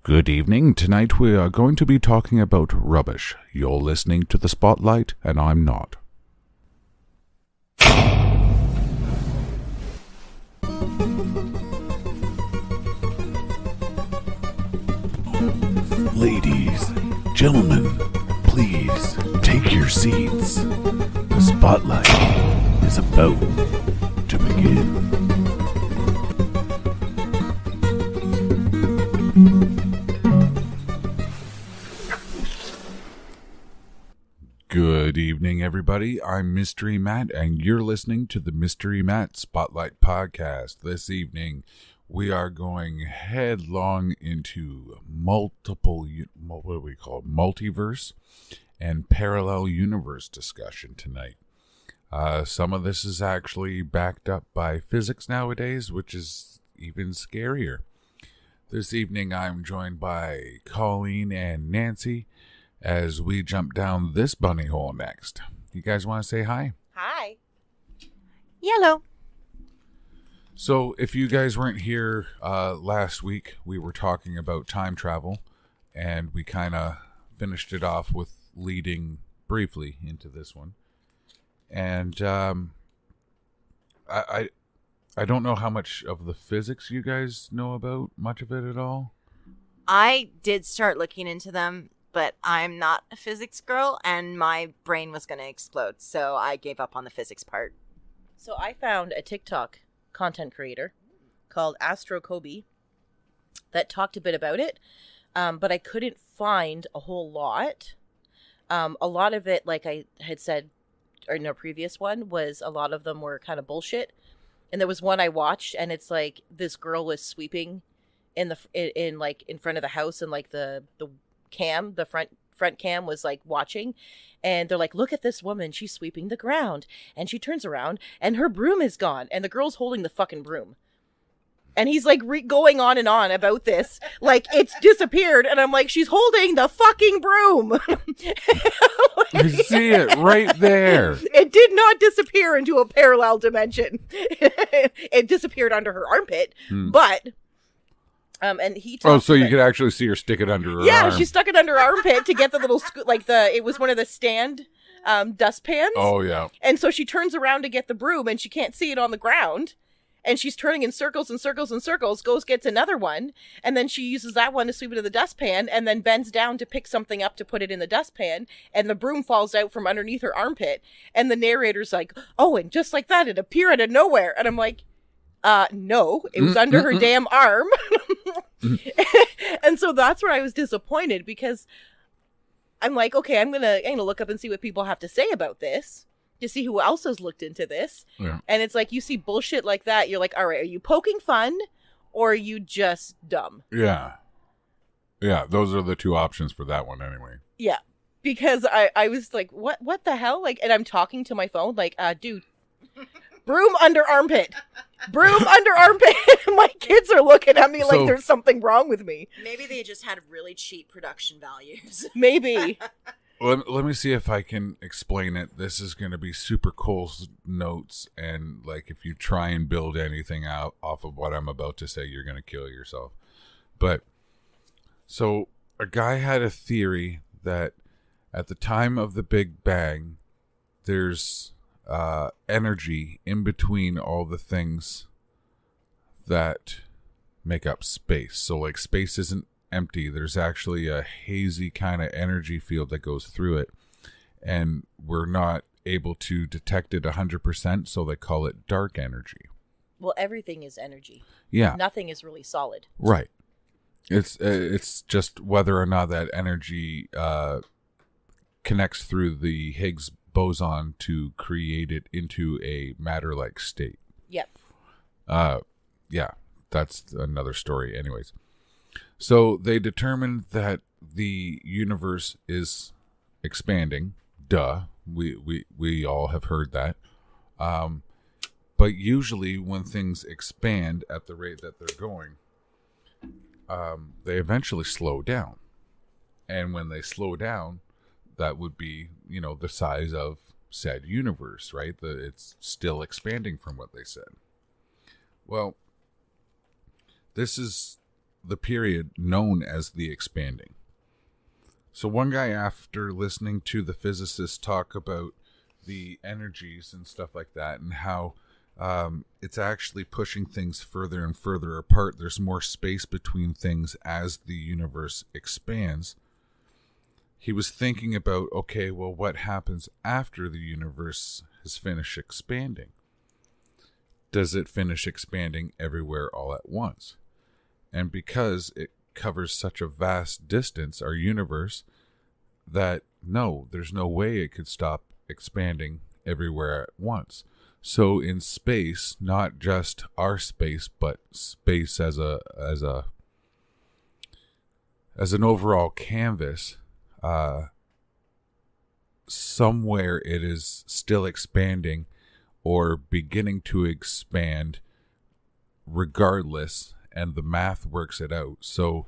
Good evening. Tonight we are going to be talking about rubbish. You're listening to The Spotlight, and I'm not. Ladies, gentlemen, please take your seats. The Spotlight is about to begin. Good evening, everybody. I'm Mystery Matt, and you're listening to the Mystery Matt Spotlight Podcast. This evening, we are going headlong into multiverse and parallel universe discussion tonight. Some of this is actually backed up by physics nowadays, which is even scarier. This evening, I'm joined by Colleen and Nancy as we jump down this bunny hole next. You guys want to say hi? Hi. Yellow. So, if you guys weren't here last week, we were talking about time travel, and we kind of finished it off with leading briefly into this one. And I don't know how much of the physics you guys know about, much of it at all. I did start looking into them, but I'm not a physics girl, and my brain was going to explode, so I gave up on the physics part. So I found a TikTok content creator called Astro Kobe that talked a bit about it, but I couldn't find a whole lot. A lot of it, like I had said in a previous one, was a lot of them were kind of bullshit. And there was one I watched, and it's like this girl was sweeping in front of the house, and like the cam, the front cam was like watching, and they're like, look at this woman, she's sweeping the ground, and she turns around and her broom is gone, and the girl's holding the fucking broom, and he's like going on and on about this like it's disappeared, and I'm like, she's holding the fucking broom. You see it right there. It did not disappear into a parallel dimension. It disappeared under her armpit, but and he so you could actually see her stick it under her arm. Yeah, she stuck it under her armpit to get the little it was one of the stand dustpans. Oh, yeah. And so she turns around to get the broom, and she can't see it on the ground. And she's turning in circles and circles and circles, gets another one, and then she uses that one to sweep it in the dustpan, and then bends down to pick something up to put it in the dustpan, and the broom falls out from underneath her armpit. And the narrator's like, oh, and just like that, it appeared out of nowhere. And I'm like, no, it was under her damn arm. And so that's where I was disappointed, because I'm like, okay, I'm gonna look up and see what people have to say about this, to see who else has looked into this. Yeah. And it's like, you see bullshit like that, you're like, all right, are you poking fun or are you just dumb? Yeah, those are the two options for that one anyway. Yeah, because I was like, what the hell? Like, and I'm talking to my phone like, dude, broom under armpit. Broom under armpit. My kids are looking at me like there's something wrong with me. Maybe they just had really cheap production values. Maybe. Let me see if I can explain it. This is going to be super cool notes, and like if you try and build anything out off of what I'm about to say, you're going to kill yourself. But so a guy had a theory that at the time of the Big Bang, there's energy in between all the things that make up space. So like space isn't empty. There's actually a hazy kind of energy field that goes through it, and we're not able to detect it 100%, so they call it dark energy. Well, everything is energy. Yeah. Nothing is really solid. Right. It's just whether or not that energy connects through the Higgs boson to create it into a matter-like state. Yep. Yeah, that's another story. Anyways, so they determined that the universe is expanding. Duh. We all have heard that. But usually when things expand at the rate that they're going, they eventually slow down. And when they slow down, that would be, the size of said universe, right? It's still expanding from what they said. Well, this is the period known as the expanding. So one guy, after listening to the physicists talk about the energies and stuff like that, and how it's actually pushing things further and further apart, there's more space between things as the universe expands. He was thinking about, okay, well, what happens after the universe has finished expanding? Does it finish expanding everywhere all at once? And because it covers such a vast distance, our universe, that no, there's no way it could stop expanding everywhere at once. So in space, not just our space, but space as an overall canvas, somewhere it is still expanding or beginning to expand regardless, and the math works it out. So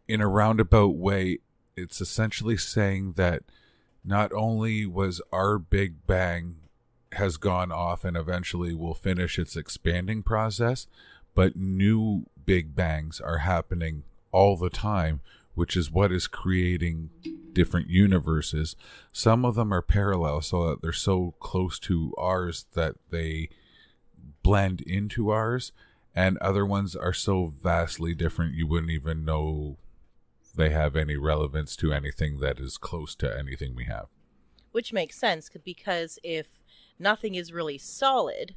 in a roundabout way, it's essentially saying that not only was our Big Bang has gone off and eventually will finish its expanding process, but new Big Bangs are happening all the time, which is what is creating different universes. Some of them are parallel, so that they're so close to ours that they blend into ours, and other ones are so vastly different you wouldn't even know they have any relevance to anything that is close to anything we have. Which makes sense, because if nothing is really solid,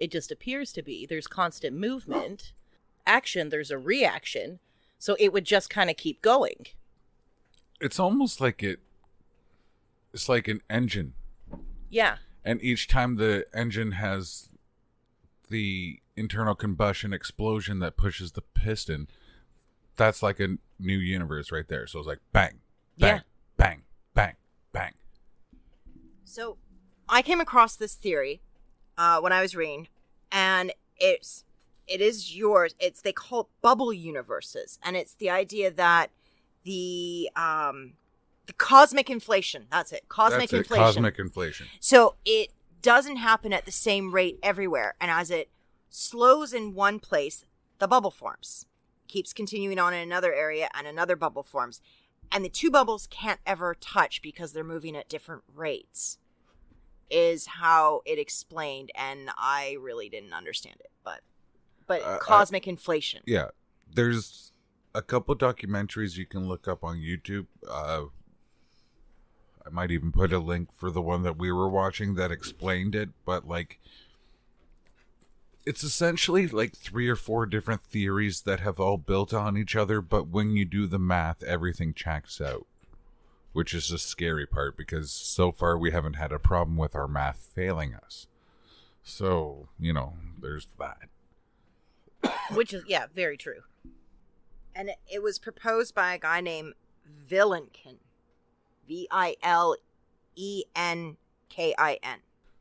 it just appears to be. There's constant movement, action, there's a reaction, so it would just kind of keep going. It's almost like it's like an engine. Yeah. And each time the engine has the internal combustion explosion that pushes the piston, that's like a new universe right there. So it's like bang, bang, Yeah. bang, bang, bang. So I came across this theory when I was reading, and it is yours. They call it bubble universes, and it's the idea that the cosmic inflation. That's it. Cosmic inflation. Cosmic inflation. So it doesn't happen at the same rate everywhere, and as it slows in one place, the bubble forms. Keeps continuing on in another area, and another bubble forms, and the two bubbles can't ever touch because they're moving at different rates. Is how it explained, and I really didn't understand it, but cosmic inflation. Yeah, there's a couple documentaries you can look up on YouTube. I might even put a link for the one that we were watching that explained it, but like, it's essentially like 3 or 4 different theories that have all built on each other, but when you do the math, everything checks out, which is the scary part, because so far we haven't had a problem with our math failing us. So, there's that. Which is, yeah, very true. And it was proposed by a guy named Vilenkin. Vilenkin.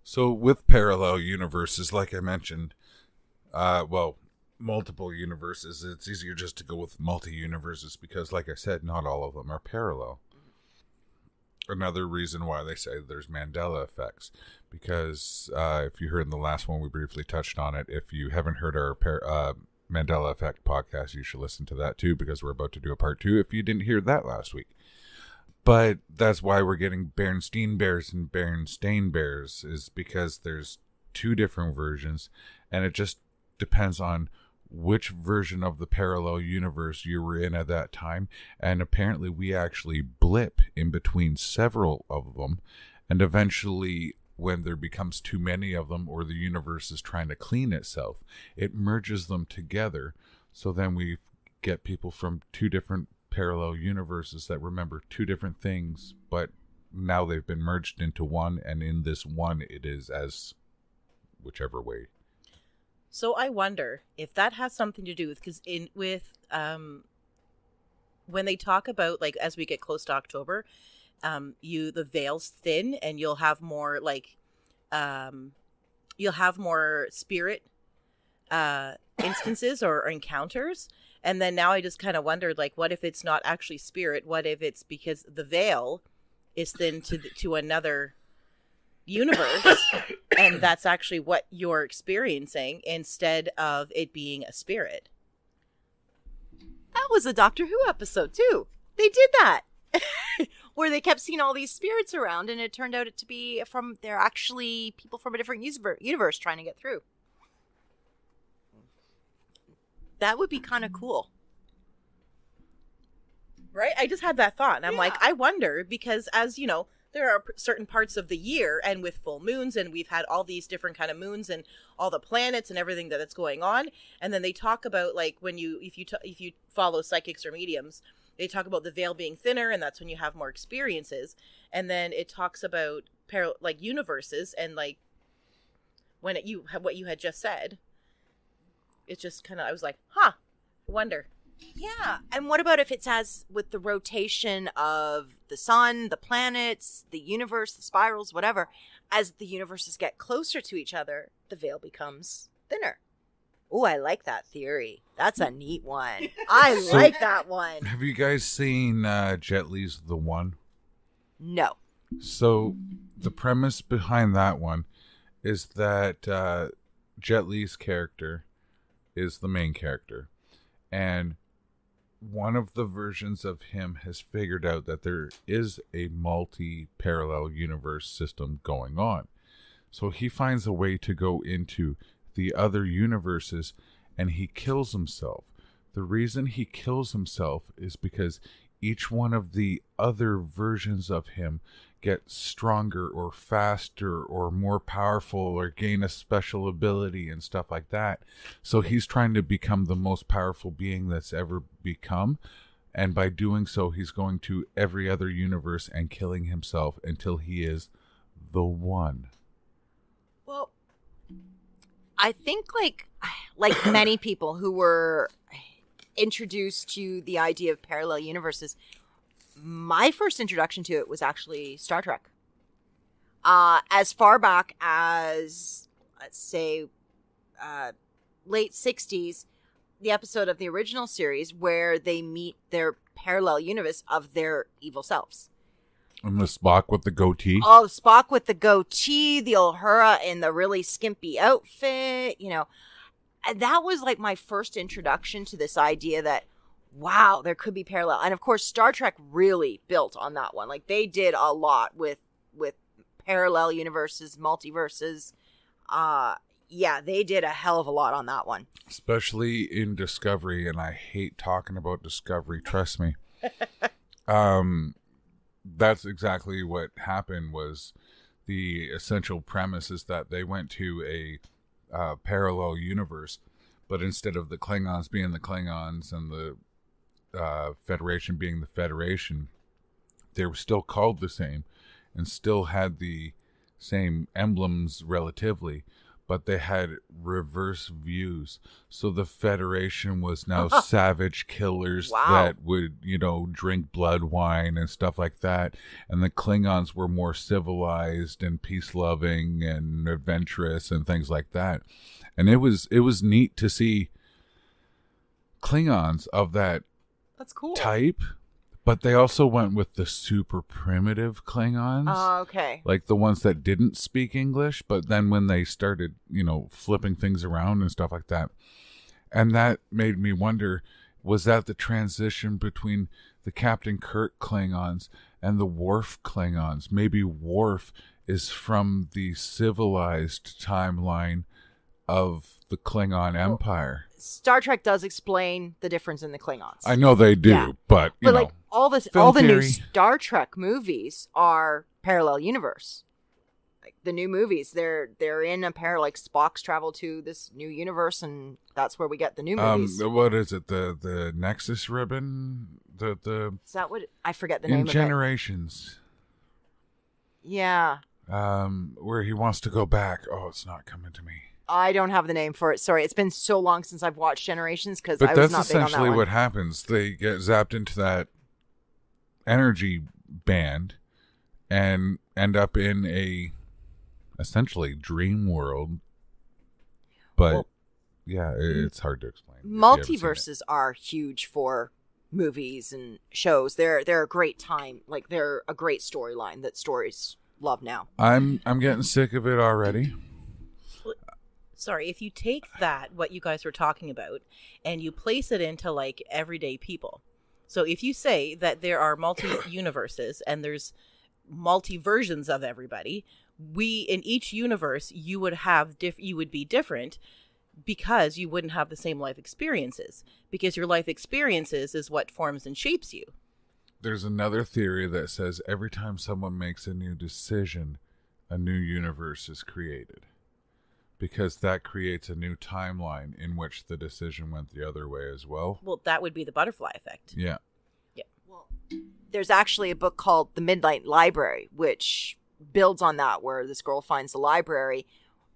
So with parallel universes, like I mentioned, multiple universes, it's easier just to go with multi-universes because, like I said, not all of them are parallel. Another reason why they say there's Mandela effects, because if you heard in the last one, we briefly touched on it. If you haven't heard our Mandela Effect podcast, you should listen to that too, because we're about to do a part 2 if you didn't hear that last week. But that's why we're getting Berenstain Bears and Berenstain Bears, is because there's 2 different versions, and it just depends on which version of the parallel universe you were in at that time. And apparently we actually blip in between several of them, and eventually when there becomes too many of them, or the universe is trying to clean itself, it merges them together. So then we get people from 2 different parallel universes that remember 2 different things, but now they've been merged into one, and in this one it is as whichever way. So I wonder if that has something to do with, because when they talk about, like, as we get close to October, the veil's thin, and you'll have more spirit instances or encounters. And then now I just kind of wondered, like, what if it's not actually spirit? What if it's because the veil is thin to another universe, and that's actually what you're experiencing instead of it being a spirit? That was a Doctor Who episode too. They did that. Where they kept seeing all these spirits around, and it turned out to be they're actually people from a different universe trying to get through. That would be kind of cool. Right? I just had that thought, and I'm Yeah. like, I wonder, because as you know, there are certain parts of the year, and with full moons, and we've had all these different kind of moons, and all the planets and everything that's going on, and then they talk about, like, if you follow psychics or mediums, they talk about the veil being thinner, and that's when you have more experiences, and then it talks about universes, and like when what you had just said, it's just kind of, I was like, I wonder. Yeah. And what about if it's as with the rotation of the sun, the planets, the universe, the spirals, whatever, as the universes get closer to each other, the veil becomes thinner. Oh, I like that theory. That's a neat one. I like that one. Have you guys seen Jet Li's The One? No. So the premise behind that one is that Jet Li's character is the main character. And one of the versions of him has figured out that there is a multi-parallel universe system going on. So he finds a way to go into the other universes, and he kills himself. The reason he kills himself is because each one of the other versions of him get stronger or faster or more powerful or gain a special ability and stuff like that. So he's trying to become the most powerful being that's ever become. And by doing so, he's going to every other universe and killing himself until he is the one. Well, I think like many people who were introduced to the idea of parallel universes, my first introduction to it was actually Star Trek. As far back as, let's say, late 60s, the episode of the original series where they meet their parallel universe of their evil selves. And the Spock with the goatee. Oh, Spock with the goatee, the Uhura in the really skimpy outfit, And that was like my first introduction to this idea that, wow, there could be parallel. And of course, Star Trek really built on that one. Like they did a lot with parallel universes, multiverses. Yeah, they did a hell of a lot on that one. Especially in Discovery, and I hate talking about Discovery, trust me. That's exactly what happened. Was the essential premise is that they went to a parallel universe, but instead of the Klingons being the Klingons and the Federation being the Federation, they were still called the same and still had the same emblems relatively, but they had reverse views. So the Federation was now savage killers that would, drink blood wine and stuff like that. And the Klingons were more civilized and peace-loving and adventurous and things like that. And it was neat to see Klingons of that That's cool. type. But they also went with the super primitive Klingons. Oh, okay. Like the ones that didn't speak English, but then when they started, flipping things around and stuff like that. And that made me wonder, was that the transition between the Captain Kirk Klingons and the Worf Klingons? Maybe Worf is from the civilized timeline of the Klingon Empire. Star Trek does explain the difference in the Klingons. I know they do, but you know. like all the new Star Trek movies are parallel universe. Like the new movies, they're in a like Spock's travel to this new universe, and that's where we get the new movies. What is it? The Nexus ribbon? The Is that what I forget the name of it? Generations. Yeah. Where he wants to go back. Oh, it's not coming to me. I don't have the name for it. Sorry, it's been so long since I've watched Generations because I was that's not big on that essentially one. what happens. They get zapped into that energy band and end up in a essentially dream world. But yeah, it's hard to explain. Multiverses are huge for movies and shows. They're a great time. Like they're a great storyline that stories love now. I'm getting sick of it already. Sorry, if you take that, what you guys were talking about, and you place it into like everyday people. So if you say that there are multi-universes and there's multi-versions of everybody, in each universe, you would have you would be different because you wouldn't have the same life experiences, because your life experiences is what forms and shapes you. There's another theory that says every time someone makes a new decision, a new universe is created. Because that creates a new timeline in which the decision went the other way as well. Well, that would be the butterfly effect. Yeah. Yeah. Well, there's actually a book called The Midnight Library, which builds on that, where this girl finds the library,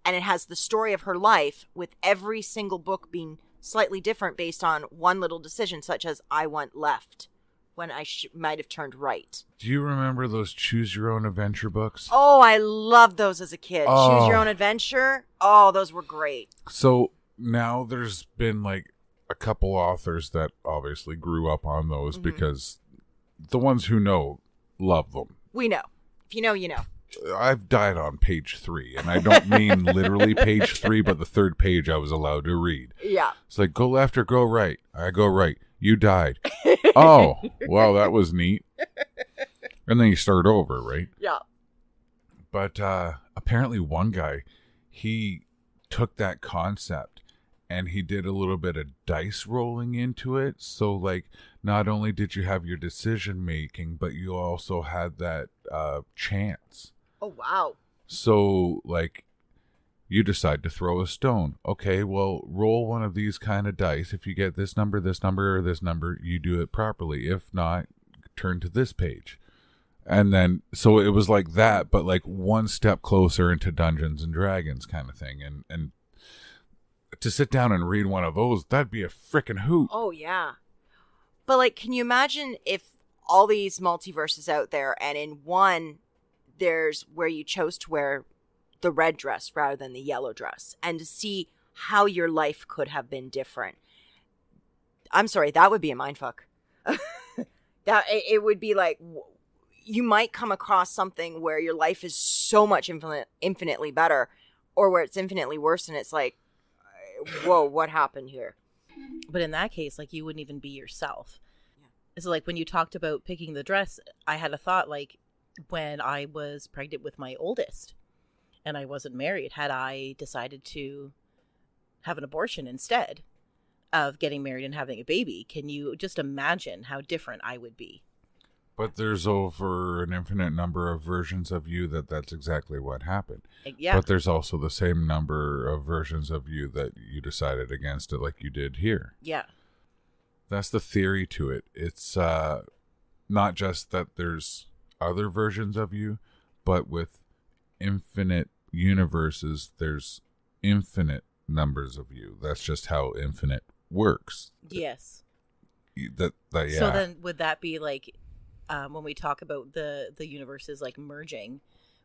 and it has the story of her life, with every single book being slightly different based on one little decision, such as I went left when I might have turned right. Do you remember those Choose Your Own Adventure books? Oh, I loved those as a kid. Oh. Choose Your Own Adventure. Oh, those were great. So now there's been like a couple authors that obviously grew up on those because the ones who know love them. We know. If you know, you know. I've died on page 3, and I don't mean literally page 3, but the third page I was allowed to read. Yeah. It's like, go left or go right. I go right. You died. Oh, wow, that was neat. And then you start over, right? Yeah. But apparently one guy, he took that concept and he did a little bit of dice rolling into it. So, like, not only did you have your decision making, but you also had that chance. Oh, wow. So, like, you decide to throw a stone. Okay, well, roll one of these kind of dice. If you get this number, or this number, you do it properly. If not, turn to this page. And then, so it was like that, but like one step closer into Dungeons and Dragons kind of thing. And to sit down and read one of those, that'd be a freaking hoot. Oh, yeah. But, like, can you imagine if all these multiverses out there, and in one, there's where you chose to wear the red dress rather than the yellow dress, and to see how your life could have been different. I'm sorry, that would be a mindfuck. That it would be like, you might come across something where your life is so much infinitely better, or where it's infinitely worse, and it's like, whoa, what happened here? But in that case, like, you wouldn't even be yourself. Yeah. So, like, when you talked about picking the dress, I had a thought, like, when I was pregnant with my oldest and I wasn't married, had I decided to have an abortion instead of getting married and having a baby, can you just imagine how different I would be? But there's over an infinite number of versions of you that's exactly what happened. Yeah. But there's also the same number of versions of you that you decided against it, like you did here. Yeah. That's the theory to it. It's not just that there's other versions of you, but with infinite universes, there's infinite numbers of you. That's just how infinite works. Yes. Yeah. So then would that be like, when we talk about the universes like merging,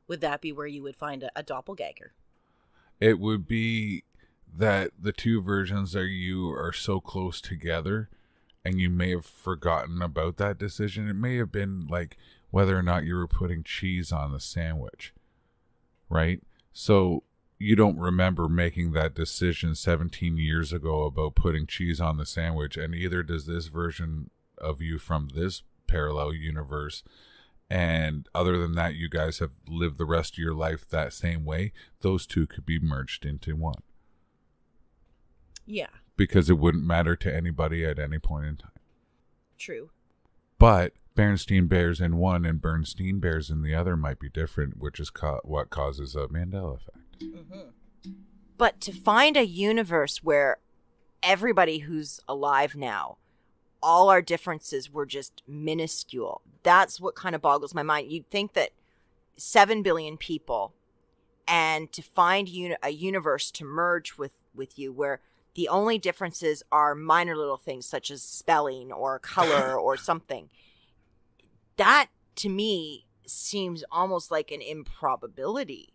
would that be where you would find a doppelganger? It would be that the two versions of you are so close together, and you may have forgotten about that decision. It may have been like whether or not you were putting cheese on the sandwich, right? So you don't remember making that decision 17 years ago about putting cheese on the sandwich, and either does this version of you from this parallel universe. And other than that, you guys have lived the rest of your life that same way. Those two could be merged into one. Yeah. Because it wouldn't matter to anybody at any point in time. True. But Berenstain Bears in one and Bernstein Bears in the other might be different, which is what causes a Mandela effect. Mm-hmm. But to find a universe where everybody who's alive now, all our differences were just minuscule, that's what kind of boggles my mind. You'd think that 7 billion people, and to find a universe to merge with you where the only differences are minor little things such as spelling or color or something, that to me seems almost like an improbability.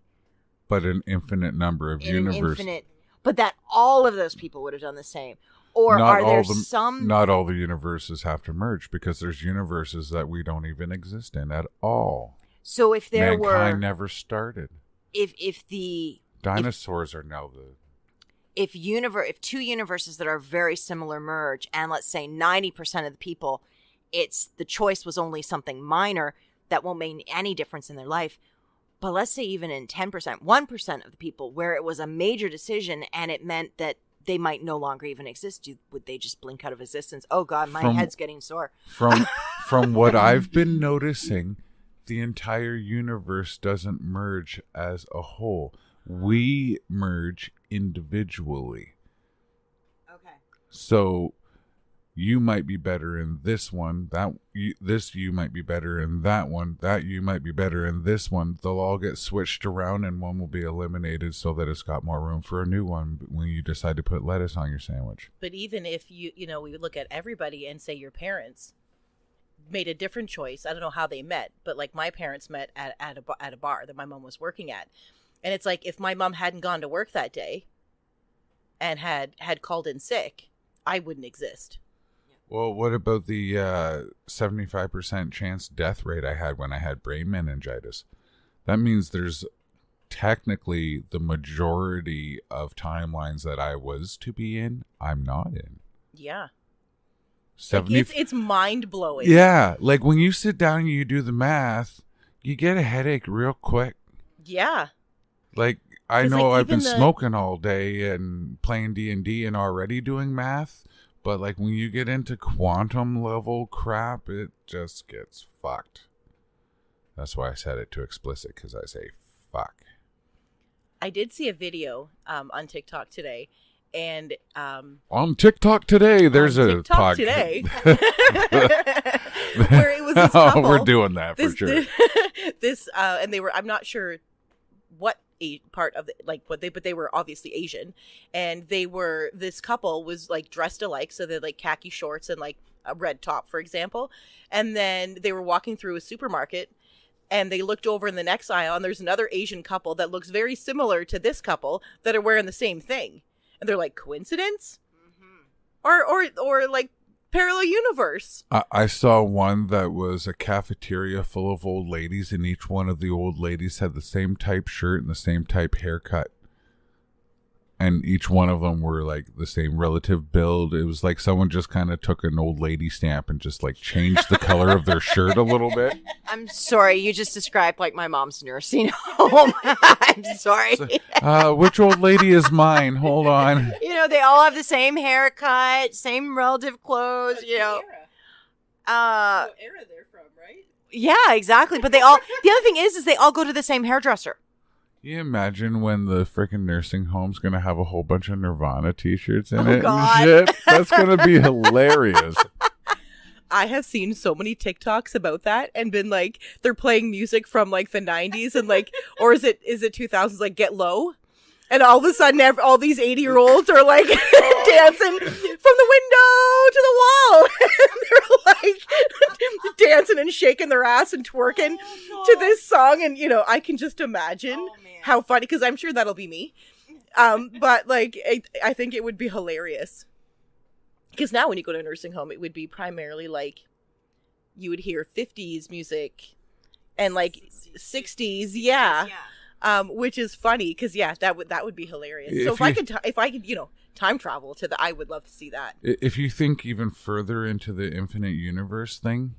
But an infinite number of universes. But that all of those people would have done the same. Or not are there some... Not all the universes have to merge, because there's universes that we don't even exist in at all. So if there Mankind never started. If the... Dinosaurs are now the... if two universes that are very similar merge, and let's say 90% of the people, the choice was only something minor that won't make any difference in their life. But let's say even in 10%, 1% of the people where it was a major decision and it meant that they might no longer even exist, would they just blink out of existence? Oh God, my head's getting sore. From what I've been noticing, the entire universe doesn't merge as a whole. We merge individually. Okay. So you might be better in this one, you might be better in that one, that you might be better in this one. They'll all get switched around and one will be eliminated so that it's got more room for a new one when you decide to put lettuce on your sandwich. But even if we would look at everybody and say your parents made a different choice. I don't know how they met, but like my parents met at a bar that my mom was working at. And it's like, if my mom hadn't gone to work that day and had called in sick, I wouldn't exist. Well, what about the 75% chance death rate I had when I had brain meningitis? That means there's technically the majority of timelines that I was to be in, I'm not in. Yeah. 70... Like it's mind-blowing. Yeah. Like when you sit down and you do the math, you get a headache real quick. Yeah. Like, I know I've been smoking all day and playing D&D and already doing math, but like when you get into quantum level crap, it just gets fucked. That's why I set it to explicit, because I say fuck. I did see a video on TikTok today, and on TikTok today, there's a TikTok today where it was this couple. We're doing that for sure. And they were, I'm not sure what part of but they were obviously Asian, and this couple was like dressed alike, so they're like khaki shorts and like a red top, for example, and then they were walking through a supermarket. And they looked over in the next aisle, and there's another Asian couple that looks very similar to this couple that are wearing the same thing. And they're like, coincidence? Mm-hmm. Or like parallel universe. I saw one that was a cafeteria full of old ladies, and each one of the old ladies had the same type shirt and the same type haircut. And each one of them were like the same relative build. It was like someone just kind of took an old lady stamp and just like changed the color of their shirt a little bit. I'm sorry, you just described like my mom's nursing home. I'm sorry. So, which old lady is mine? Hold on. You know, they all have the same haircut, same relative clothes, you know. Era they're from, right? Yeah, exactly. But the other thing is they all go to the same hairdresser. You imagine when the freaking nursing home's going to have a whole bunch of Nirvana t-shirts in it God. and shit? That's going to be hilarious. I have seen so many TikToks about that and been like, they're playing music from like the 90s and like, or is it 2000s, like Get Low? And all of a sudden, all these 80-year-olds are like dancing from the window to the wall. They're like dancing and shaking their ass and twerking to this song. And, you know, I can just imagine how funny, because I'm sure that'll be me. But like, I think it would be hilarious. Because now when you go to a nursing home, it would be primarily like you would hear 50s music and like 60s. Yeah. Which is funny because that would be hilarious. So if I could, you know, time travel to I would love to see that. If you think even further into the infinite universe thing,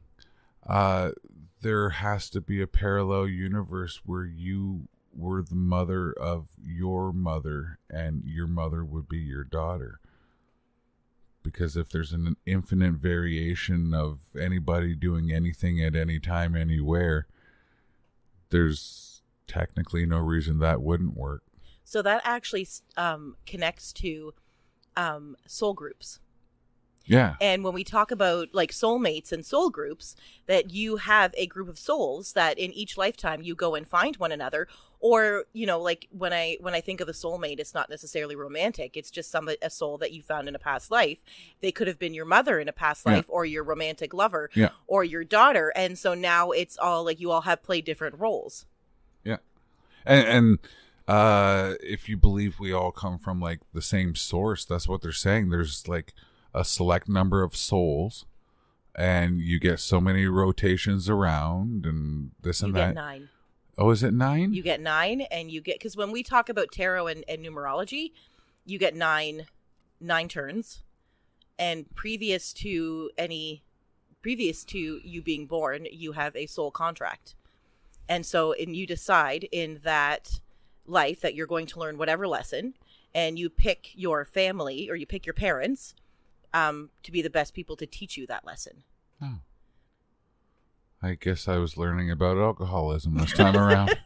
there has to be a parallel universe where you were the mother of your mother and your mother would be your daughter. Because if there's an infinite variation of anybody doing anything at any time, anywhere, there's technically no reason that wouldn't work. So that actually connects to soul groups. Yeah. And when we talk about like soulmates and soul groups, that you have a group of souls that in each lifetime you go and find one another. Or, you know, like when I think of a soulmate, it's not necessarily romantic. It's just a soul that you found in a past life. They could have been your mother in a past life or your romantic lover or your daughter. And so now it's all like you all have played different roles. Yeah. And if you believe we all come from like the same source, that's what they're saying. There's like a select number of souls and you get so many rotations around and this and that. You get 9. Oh, is it 9? You get 9 and you get, because when we talk about tarot and numerology, you get nine turns, and previous to you being born, you have a soul contract. And so you decide in that life that you're going to learn whatever lesson, and you pick your family or you pick your parents to be the best people to teach you that lesson. Oh. I guess I was learning about alcoholism this time around.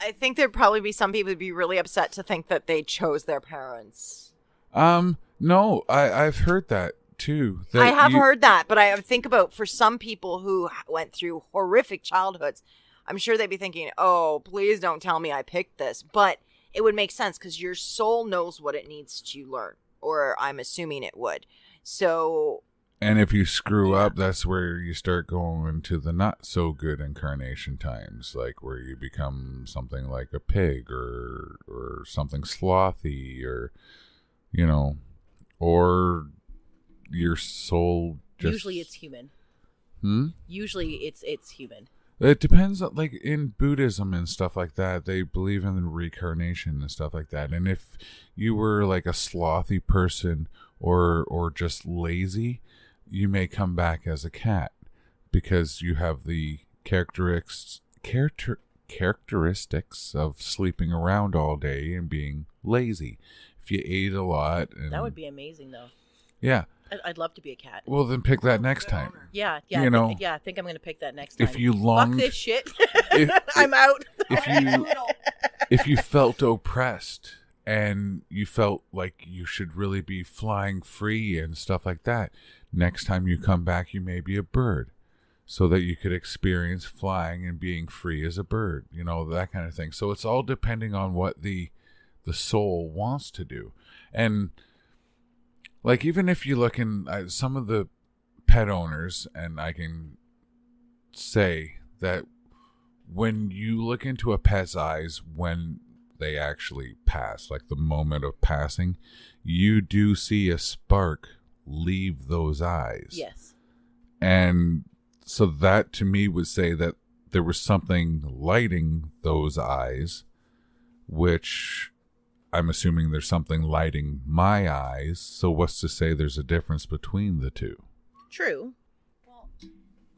I think there'd probably be some people who'd be really upset to think that they chose their parents. No, I've heard that too. I have heard that, but I think about for some people who went through horrific childhoods, I'm sure they'd be thinking, oh, please don't tell me I picked this. But it would make sense because your soul knows what it needs to learn, or I'm assuming it would. So... And if you screw up, that's where you start going to the not so good incarnation times, like where you become something like a pig or something slothy, or, you know, or your soul just... Usually it's human. Usually it's human. It depends, like in Buddhism and stuff like that, they believe in reincarnation and stuff like that. And if you were like a slothy person or just lazy, you may come back as a cat because you have the characteristics of sleeping around all day and being lazy. If you ate a lot, that would be amazing, though. Yeah, I'd love to be a cat. Well, then pick that next time. Yeah. You know, I think I'm going to pick that next time. If you longed, fuck this shit, I'm out. If you felt oppressed and you felt like you should really be flying free and stuff like that, next time you come back, you may be a bird, so that you could experience flying and being free as a bird. You know, that kind of thing. So it's all depending on what the soul wants to do. And like, even if you look in some of the pet owners, and I can say that when you look into a pet's eyes when they actually pass, like the moment of passing, you do see a spark leave those eyes. Yes. And so that to me would say that there was something lighting those eyes, which I'm assuming there's something lighting my eyes. So what's to say there's a difference between the two? True.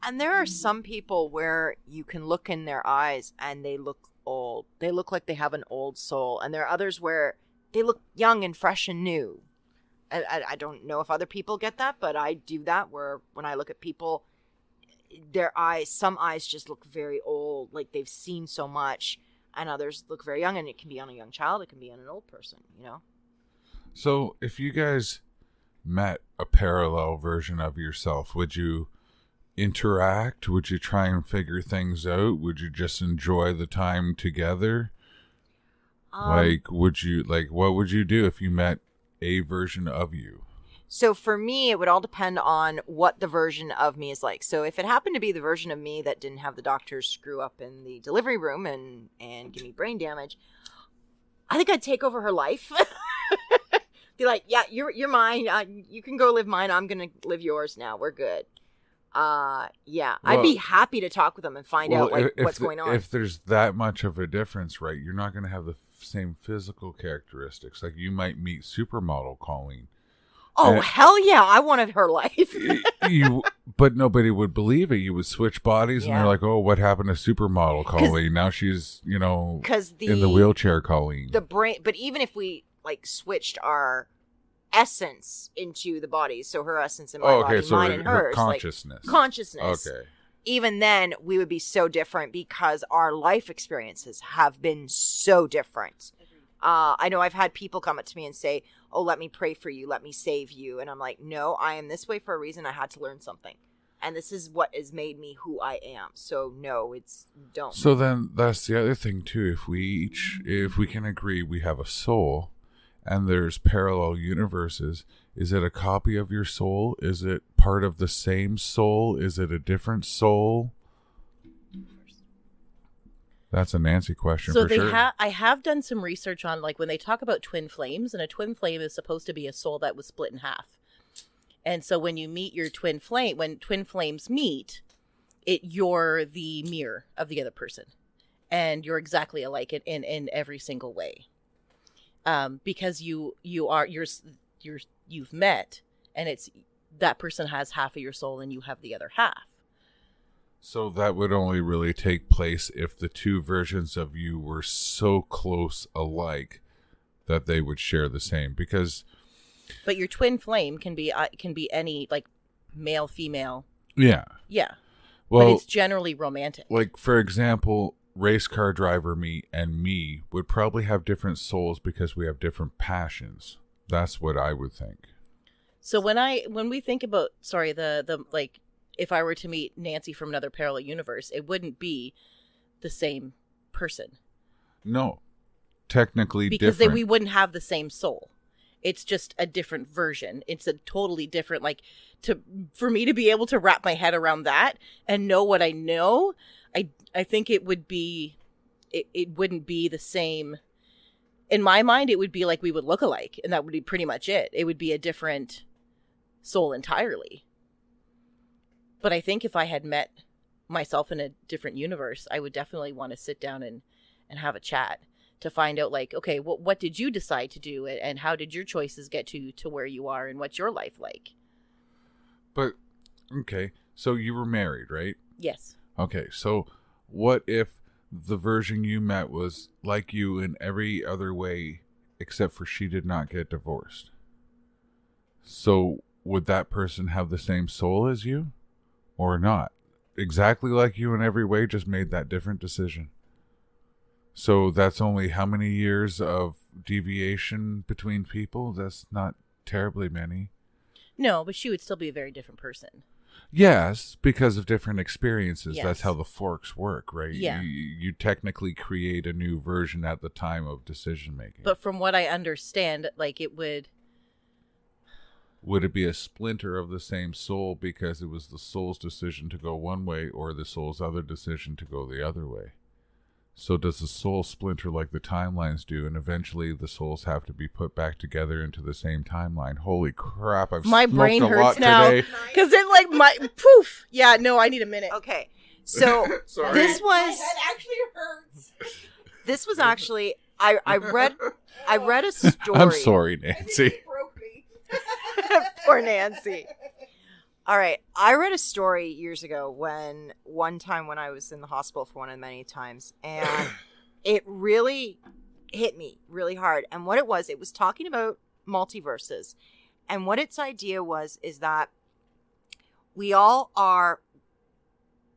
And there are some people where you can look in their eyes and they look old. They look like they have an old soul. And there are others where they look young and fresh and new. I don't know if other people get that, but I do that, where when I look at people, their eyes, some eyes just look very old, like they've seen so much, and others look very young, and it can be on a young child, it can be on an old person, you know? So if you guys met a parallel version of yourself, would you interact? Would you try and figure things out? Would you just enjoy the time together? What would you do if you met a version of you? So for me, it would all depend on what the version of me is like. So if it happened to be the version of me that didn't have the doctors screw up in the delivery room and give me brain damage, I think I'd take over her life. Be like, yeah, you're mine. You can go live mine. I'm going to live yours now. We're good. Yeah, I'd be happy to talk with them and find out what's going on. If there's that much of a difference, right, you're not going to have the same physical characteristics. Like, you might meet supermodel Colleen. Oh, hell yeah, I wanted her life. But nobody would believe it. You would switch bodies, and they're like, oh, what happened to supermodel Colleen? Now she's, in the wheelchair Colleen. The brain, but even if we, switched our essence into the bodies, so her essence in my body, so mine and hers, consciousness. Okay. Even then, we would be so different because our life experiences have been so different. I know I've had people come up to me and say, oh, let me pray for you, let me save you. And I'm like, no, I am this way for a reason. I had to learn something. And this is what has made me who I am. So no, don't. So then that's the other thing too. If we can agree we have a soul and there's parallel universes, is it a copy of your soul? Is it part of the same soul? Is it a different soul? That's a Nancy question for sure. I have done some research on, when they talk about twin flames, and a twin flame is supposed to be a soul that was split in half. And so when you meet your twin flame, when twin flames meet, you're the mirror of the other person. And you're exactly alike in every single way. because you've met, and it's that person has half of your soul and you have the other half. So that would only really take place if the two versions of you were so close alike that they would share the same. But your twin flame can be any, like, male, female. Yeah. Yeah. Well, but it's generally romantic. Like, for example, race car driver me and me would probably have different souls because we have different passions. That's what I would think. So when we think about, the like, if I were to meet Nancy from another parallel universe, it wouldn't be the same person. No, technically because different. we wouldn't have the same soul. It's just a different version. It's a totally different, like, for me to be able to wrap my head around that and know what I know, I think it would be, it wouldn't be the same. In my mind, it would be like we would look alike, and that would be pretty much it. It would be a different soul entirely. But I think if I had met myself in a different universe, I would definitely want to sit down and have a chat to find out, like, okay, what did you decide to do, and how did your choices get to where you are, and what's your life like? But, okay, so you were married, right? Yes. Okay, so what if the version you met was like you in every other way except for she did not get divorced? So would that person have the same soul as you or not? Exactly like you in every way, just made that different decision. So that's only how many years of deviation between people? That's not terribly many. No, but she would still be a very different person. Yes, because of different experiences. Yes. That's how the forks work, right? Yeah. You technically create a new version at the time of decision making. But from what I understand, like, it would... Would it be a splinter of the same soul because it was the soul's decision to go one way or the soul's other decision to go the other way? So does the soul splinter like the timelines do, and eventually the souls have to be put back together into the same timeline? Holy crap, I've my smoked brain a hurts lot now today. because it, like, my poof. Yeah, no, I need a minute. Okay, so Sorry. this was My head actually hurts. this was actually I read a story. I'm sorry, Nancy. It broke me. Poor Nancy. All right. I read a story years ago one time when I was in the hospital for one of many times, and it really hit me really hard. And what it was talking about multiverses. And what its idea is that we all are,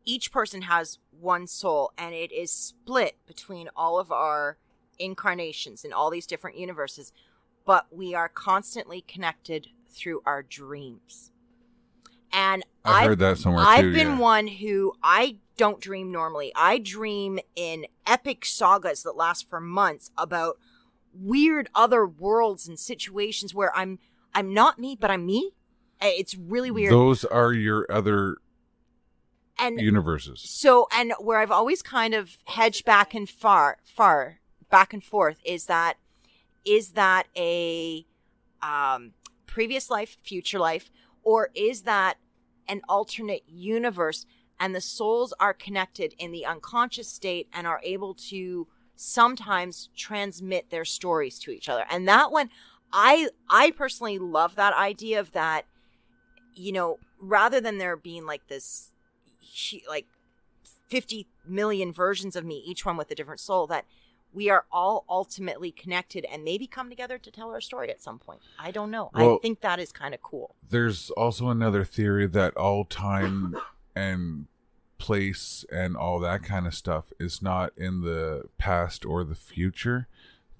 each person has one soul, and it is split between all of our incarnations in all these different universes, but we are constantly connected through our dreams. And I heard that somewhere too. I've been one who, I don't dream normally. I dream in epic sagas that last for months about weird other worlds and situations where I'm not me, but I'm me. It's really weird. Those are your other universes. So, and where I've always kind of hedged back and far back and forth is that a previous life, future life, or is that an alternate universe and the souls are connected in the unconscious state and are able to sometimes transmit their stories to each other? And that one, I personally love that idea of that, you know, rather than there being like this, like 50 million versions of me, each one with a different soul, that we are all ultimately connected and maybe come together to tell our story at some point. I don't know. Well, I think that is kind of cool. There's also another theory that all time and place and all that kind of stuff is not in the past or the future.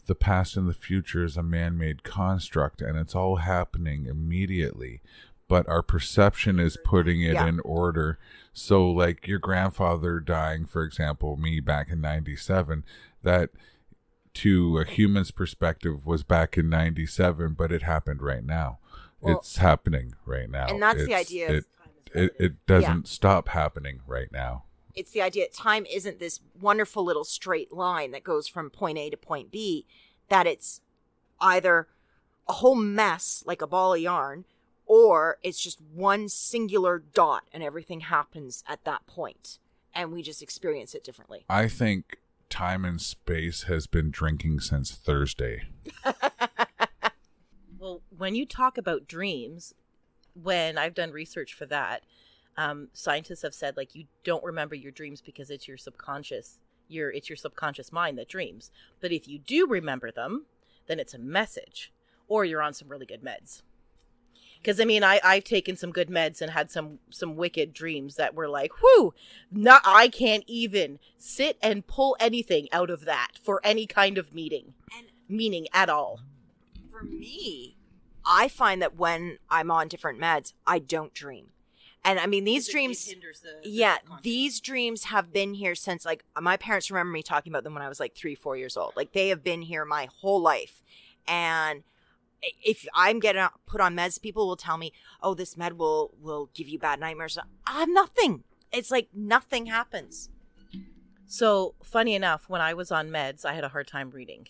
The past and the future is a man-made construct, and it's all happening immediately. But our perception is putting it in order. So, like your grandfather dying, for example, me back in 97, that to a human's perspective was back in 97, but it happened right now. Well, it's happening right now. And that's the idea. It doesn't stop happening right now. It's the idea that time isn't this wonderful little straight line that goes from point A to point B, that it's either a whole mess like a ball of yarn, or it's just one singular dot and everything happens at that point and we just experience it differently. I think time and space has been drinking since Thursday. Well, when you talk about dreams, when I've done research for that, scientists have said, like, you don't remember your dreams because it's your subconscious. It's your subconscious mind that dreams. But if you do remember them, then it's a message, or you're on some really good meds. Because, I mean, I've taken some good meds and had some wicked dreams that were like, whew, I can't even sit and pull anything out of that for any kind of meaning at all. For me, I find that when I'm on different meds, I don't dream. And I mean, these dreams, these dreams have been here since, like, my parents remember me talking about them when I was like 3-4 years old. Like, they have been here my whole life. And if I'm getting put on meds, people will tell me, oh, this med will give you bad nightmares. I have nothing. It's like nothing happens. So, funny enough, when I was on meds, I had a hard time reading.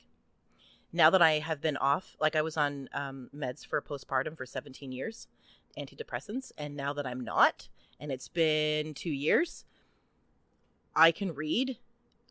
Now that I have been off, like, I was on meds for postpartum for 17 years, antidepressants, and now that I'm not, and it's been 2 years, I can read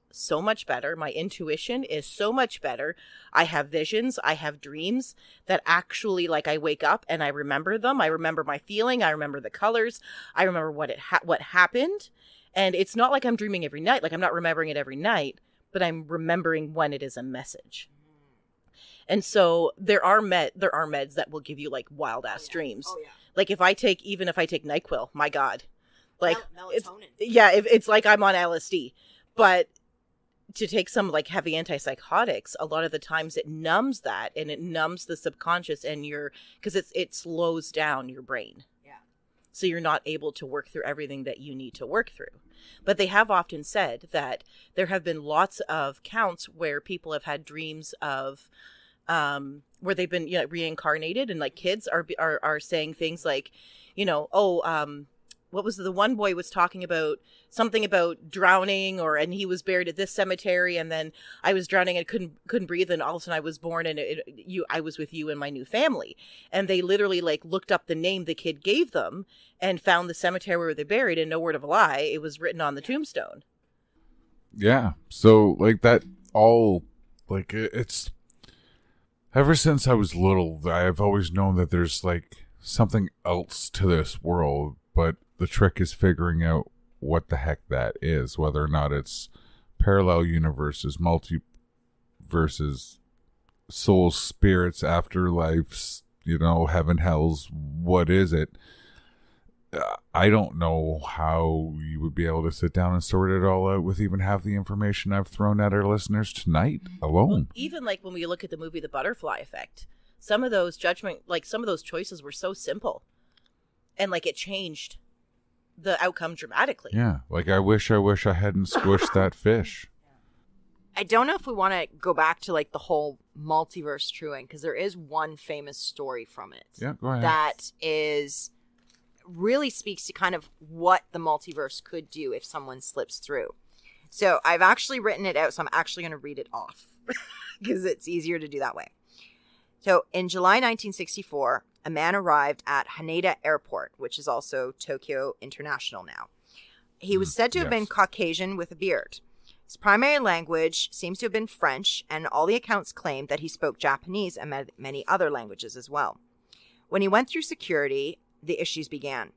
so much better. My intuition is so much better. I have visions, I have dreams that actually, like, I wake up and I remember them. I remember my feeling, I remember the colors, I remember what happened. And it's not like I'm dreaming every night, like, I'm not remembering it every night, but I'm remembering when it is a message. And so there are meds that will give you, like, wild ass dreams. Oh, yeah. Like, if I take NyQuil, my God, like, melatonin. It's like I'm on LSD. But to take some, like, heavy antipsychotics, a lot of the times it numbs that, and it numbs the subconscious, and because it slows down your brain. Yeah. So you're not able to work through everything that you need to work through. But they have often said that there have been lots of counts where people have had dreams of, where they've been, reincarnated, and, like, kids are saying things like, what was the one boy was talking about something about drowning, and he was buried at this cemetery, and then I was drowning and couldn't breathe, and all of a sudden I was born, and I was with you in my new family. And they literally, like, looked up the name the kid gave them and found the cemetery where they're buried, and no word of a lie, it was written on the tombstone. Yeah. So, like, that all, like, it's ever since I was little, I've always known that there's, like, something else to this world, but the trick is figuring out what the heck that is, whether or not it's parallel universes, multiverses, souls, spirits, afterlives, heaven, hells. What is it? I don't know how you would be able to sit down and sort it all out with even half the information I've thrown at our listeners tonight alone. Well, even, like, when we look at the movie The Butterfly Effect, some of those choices were so simple, and, like, it changed the outcome dramatically. Yeah, like, I wish I hadn't squished that fish. I don't know if we want to go back to, like, the whole multiverse truing, because there is one famous story from it. Yeah, go ahead. That really speaks to kind of what the multiverse could do if someone slips through. So I've actually written it out, so I'm actually going to read it off because it's easier to do that way. So in July 1964, a man arrived at Haneda Airport, which is also Tokyo International now. He was said to have been Caucasian with a beard. His primary language seems to have been French, and all the accounts claimed that he spoke Japanese and many other languages as well. When he went through security, the issues began.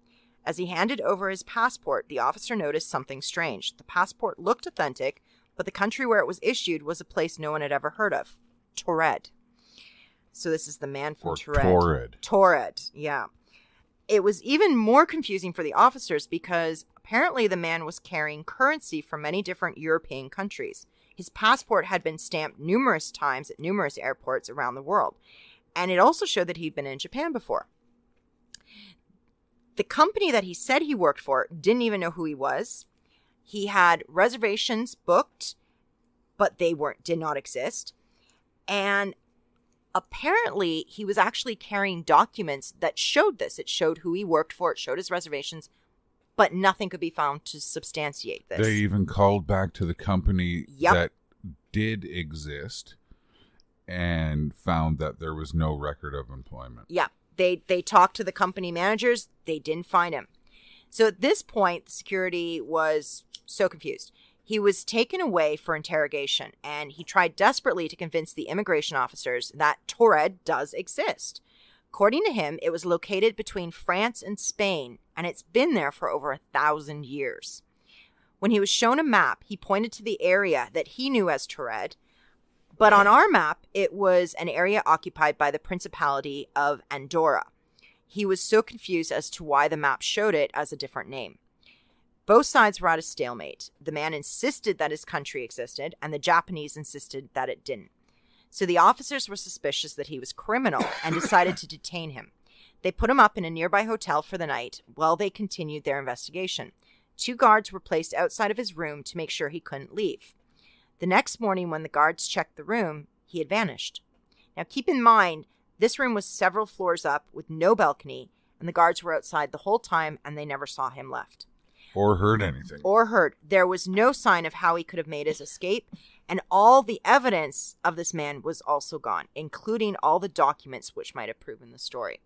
As he handed over his passport, the officer noticed something strange. The passport looked authentic, but the country where it was issued was a place no one had ever heard of. Taured. So this is the man from Taured. Taured, yeah. It was even more confusing for the officers because apparently the man was carrying currency from many different European countries. His passport had been stamped numerous times at numerous airports around the world. And it also showed that he'd been in Japan before. The company that he said he worked for didn't even know who he was. He had reservations booked, but they did not exist. And apparently he was actually carrying documents that showed this. It showed who he worked for. It showed his reservations, but nothing could be found to substantiate this. They even called back to the company that did exist and found that there was no record of employment. Yeah. They talked to the company managers. They didn't find him. So at this point, the security was so confused. He was taken away for interrogation, and he tried desperately to convince the immigration officers that Taured does exist. According to him, it was located between France and Spain, and it's been there for over 1,000 years. When he was shown a map, he pointed to the area that he knew as Taured, but on our map, it was an area occupied by the Principality of Andorra. He was so confused as to why the map showed it as a different name. Both sides were at a stalemate. The man insisted that his country existed, and the Japanese insisted that it didn't. So the officers were suspicious that he was criminal and decided to detain him. They put him up in a nearby hotel for the night while they continued their investigation. 2 guards were placed outside of his room to make sure he couldn't leave. The next morning, when the guards checked the room, he had vanished. Now keep in mind, this room was several floors up with no balcony, and the guards were outside the whole time, and they never saw him left. Or heard anything. There was no sign of how he could have made his escape, and all the evidence of this man was also gone, including all the documents which might have proven the story.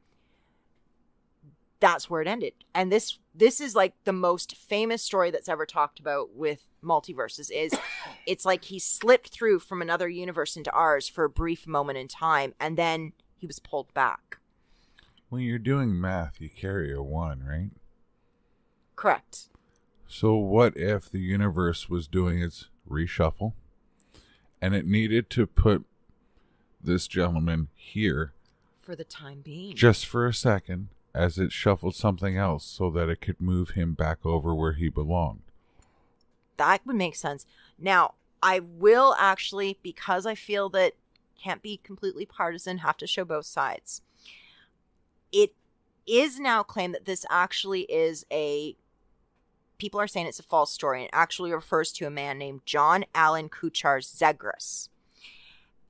That's where it ended. And this is like the most famous story that's ever talked about with multiverses. It's like he slipped through from another universe into ours for a brief moment in time, and then he was pulled back. When you're doing math, you carry a 1, right? Correct. So what if the universe was doing its reshuffle and it needed to put this gentleman here For the time being. just for a second as it shuffled something else so that it could move him back over where he belonged? That would make sense. Now, I will actually, because I feel that can't be completely partisan, have to show both sides. It is now claimed that this actually is people are saying it's a false story, and it actually refers to a man named John Allen Kuchar Zegras.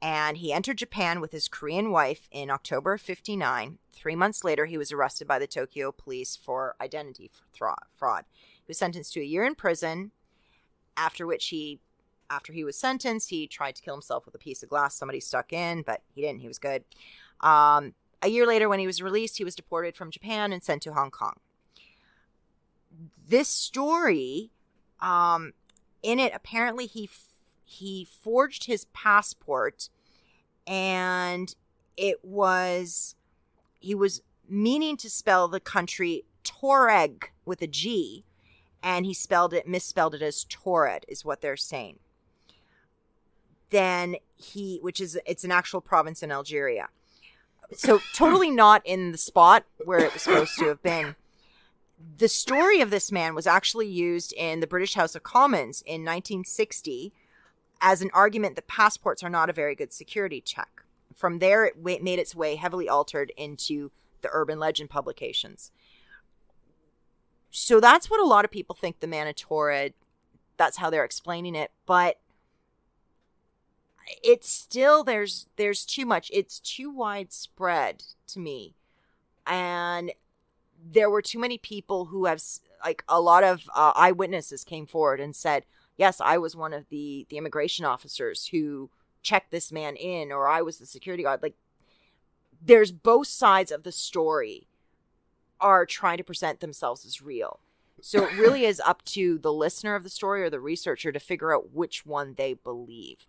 And he entered Japan with his Korean wife in October of 1959. 3 months later, he was arrested by the Tokyo police for identity fraud. He was sentenced to a year in prison, after he was sentenced, he tried to kill himself with a piece of glass somebody stuck in, but he didn't. He was good. A year later, when he was released, he was deported from Japan and sent to Hong Kong. This story, in it, apparently he forged his passport, and he was meaning to spell the country Tuareg with a G, and he misspelled it as Taured, is what they're saying. Then it's an actual province in Algeria. So totally not in the spot where it was supposed to have been. The story of this man was actually used in the British House of Commons in 1960 as an argument that passports are not a very good security check. From there, it made its way heavily altered into the urban legend publications. So that's what a lot of people think the man of Taured, that's how they're explaining it. But it's still, there's too much. It's too widespread to me. And there were too many people who have, like, a lot of eyewitnesses came forward and said, yes, I was one of the immigration officers who checked this man in, or I was the security guard. Like, there's both sides of the story are trying to present themselves as real. So it really is up to the listener of the story or the researcher to figure out which one they believe.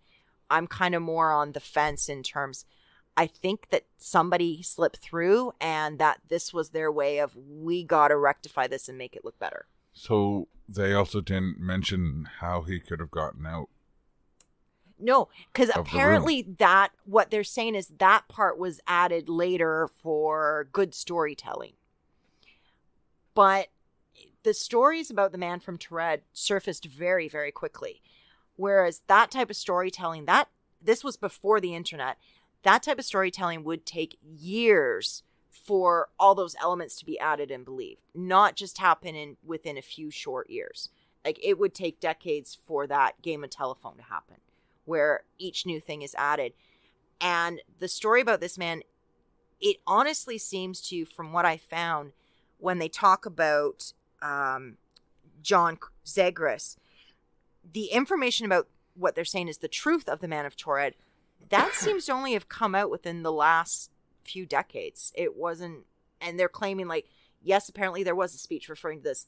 I'm kind of more on the fence in terms, I think that somebody slipped through and that this was their way of, we got to rectify this and make it look better. So they also didn't mention how he could have gotten out. No, because apparently that, what they're saying is that part was added later for good storytelling. But the stories about the man from Taured surfaced very, very quickly. Whereas that type of storytelling, this was before the internet, that type of storytelling would take years for all those elements to be added and believed. Not just happen within a few short years. Like, it would take decades for that game of telephone to happen, where each new thing is added. And the story about this man, it honestly seems to, from what I found, when they talk about John Zegras, the information about what they're saying is the truth of the man of Taured, that seems to only have come out within the last few decades. It wasn't, and they're claiming, like, yes, apparently there was a speech referring to this.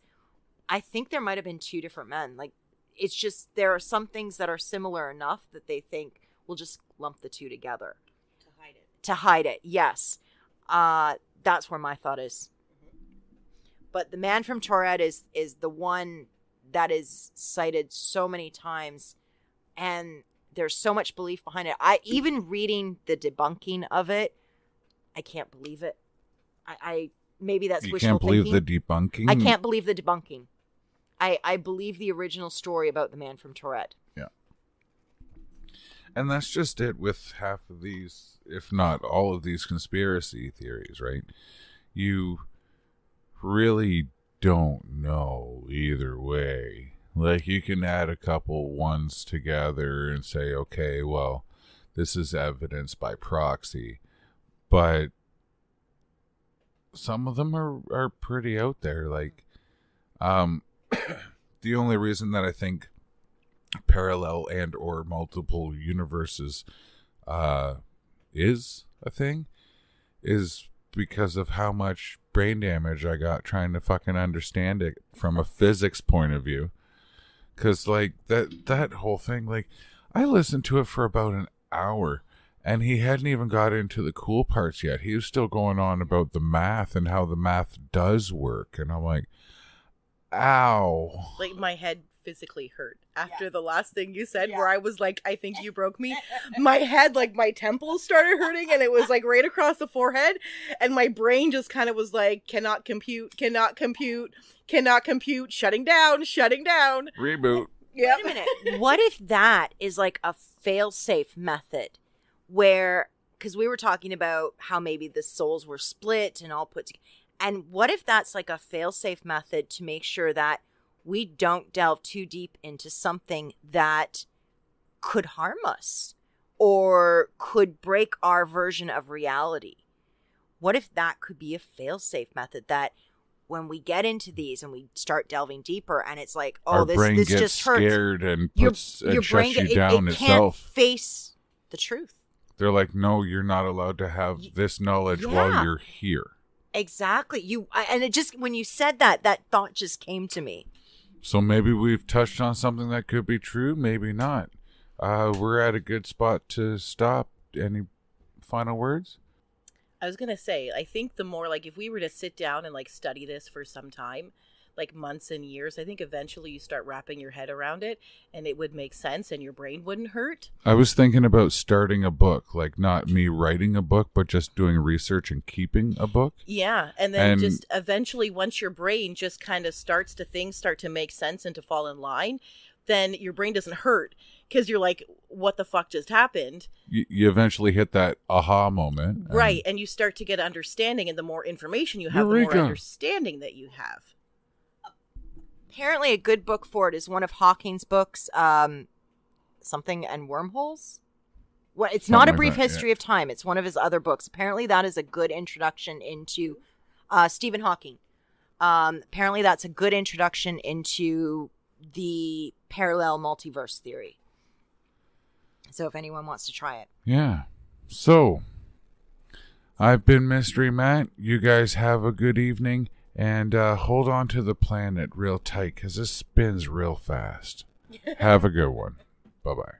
I think there might have been two different men. Like, it's just there are some things that are similar enough that they think we'll just lump the two together. To hide it, yes. That's where my thought is. But the Man from Tauret is the one that is cited so many times, and there's so much belief behind it. I even reading the debunking of it, I can't believe it. I maybe that's wishful thinking. You can't believe the debunking? I can't believe the debunking. I believe the original story about the Man from Tauret. Yeah. And that's just it with half of these, if not all of these conspiracy theories, right? You really don't know either way. Like, you can add a couple ones together and say, okay, well, this is evidence by proxy. But some of them are pretty out there. Like, the only reason that I think parallel and or multiple universes is a thing is because of how much brain damage I got trying to fucking understand it from a physics point of view. Because, like, that whole thing, like, I listened to it for about an hour, and he hadn't even got into the cool parts yet. He was still going on about the math and how the math does work. And I'm like, ow. Like, my head physically hurt after the last thing you said, where I was like, I think you broke me. My head, like, my temples started hurting, and it was like right across the forehead, and my brain just kind of was like, cannot compute, shutting down. Reboot. Wait a minute. What if that is like a fail-safe method where, because we were talking about how maybe the souls were split and all put together, and what if that's like a fail-safe method to make sure that we don't delve too deep into something that could harm us or could break our version of reality? What if that could be a fail-safe method that when we get into these and we start delving deeper and it's like, oh, our this brain gets just hurts. Scared and Your shuts brain you down it itself. can't face the truth. They're like, no, you're not allowed to have this knowledge while you're here. Exactly. And it just, when you said that thought just came to me. So maybe we've touched on something that could be true, maybe not. We're at a good spot to stop. Any final words? I was going to say, I think the more, like, if we were to sit down and, like, study this for some time, like months and years, I think eventually you start wrapping your head around it and it would make sense and your brain wouldn't hurt. I was thinking about starting a book, like not me writing a book, but just doing research and keeping a book. Yeah. And then just eventually once your brain just kind of starts to things start to make sense and to fall in line, then your brain doesn't hurt because you're like, what the fuck just happened? You eventually hit that aha moment. Right. And you start to get understanding, and the more information you have, the more understanding that you have. Apparently a good book for it is one of Hawking's books, Something and Wormholes. Well, it's not A Brief History of Time. It's one of his other books. Apparently that is a good introduction into Stephen Hawking. Apparently that's a good introduction into the parallel multiverse theory. So if anyone wants to try it. Yeah. So, I've been Mystery Matt. You guys have a good evening. And hold on to the planet real tight because this spins real fast. Have a good one. Bye-bye.